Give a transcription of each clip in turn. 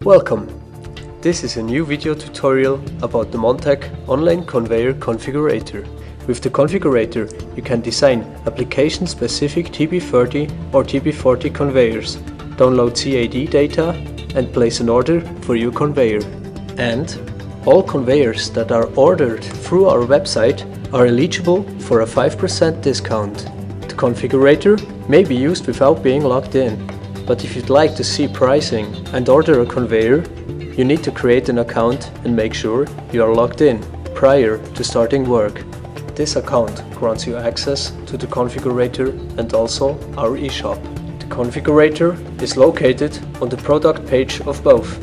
Welcome! This is a new video tutorial about the Montech online conveyor configurator. With the configurator, you can design application-specific TB30 or TB40 conveyors, download CAD data and place an order for your conveyor. And all conveyors that are ordered through our website are eligible for a 5% discount. The configurator may be used without being logged in. But if you'd like to see pricing and order a conveyor, you need to create an account and make sure you are logged in prior to starting work. This account grants you access to the configurator and also our eShop. The configurator is located on the product page of both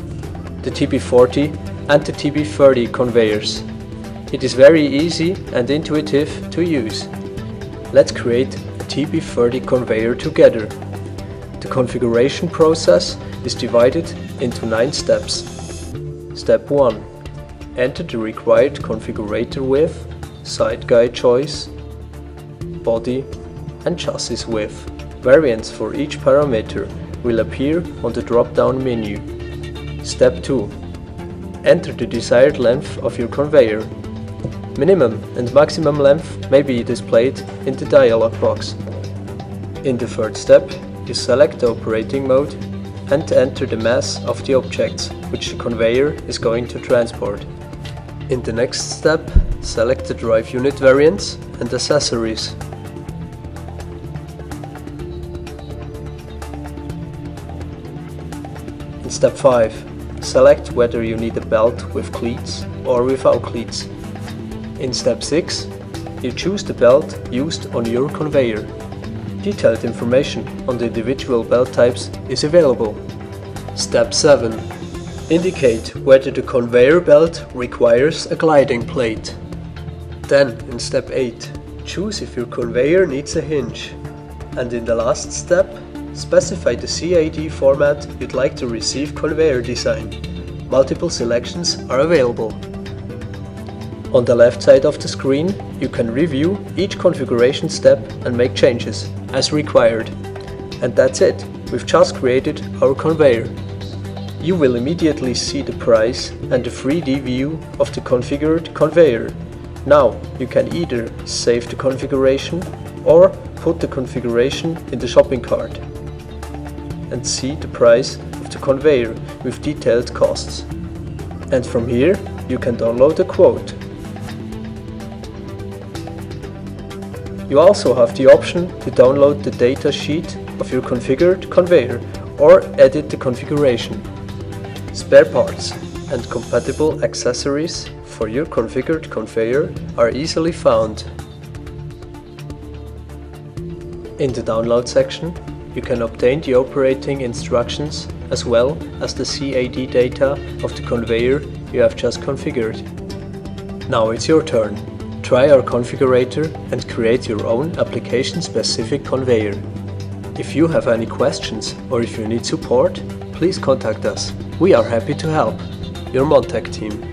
the TB40 and the TB30 conveyors. It is very easy and intuitive to use. Let's create a TB30 conveyor together. The configuration process is divided into 9 steps. Step 1. Enter the required configurator width, side guide choice, body and chassis width. Variants for each parameter will appear on the drop-down menu. Step 2. Enter the desired length of your conveyor. Minimum and maximum length may be displayed in the dialog box. In the third step, you select the operating mode and enter the mass of the objects which the conveyor is going to transport. In the next step, select the drive unit variants and accessories. In step 5, select whether you need a belt with cleats or without cleats. In step 6, you choose the belt used on your conveyor. Detailed information on the individual belt types is available. Step 7. Indicate whether the conveyor belt requires a gliding plate. Then, in step 8, choose if your conveyor needs a hinge. And in the last step, specify the CAD format you'd like to receive conveyor design. Multiple selections are available. On the left side of the screen, you can review each configuration step and make changes as required. And that's it, we've just created our conveyor. You will immediately see the price and the 3D view of the configured conveyor. Now you can either save the configuration or put the configuration in the shopping cart and see the price of the conveyor with detailed costs. And from here you can download a quote. You also have the option to download the data sheet of your configured conveyor or edit the configuration. Spare parts and compatible accessories for your configured conveyor are easily found. In the download section, you can obtain the operating instructions as well as the CAD data of the conveyor you have just configured. Now it's your turn. Try our configurator and create your own application-specific conveyor. If you have any questions or if you need support, please contact us. We are happy to help. Your Montech team.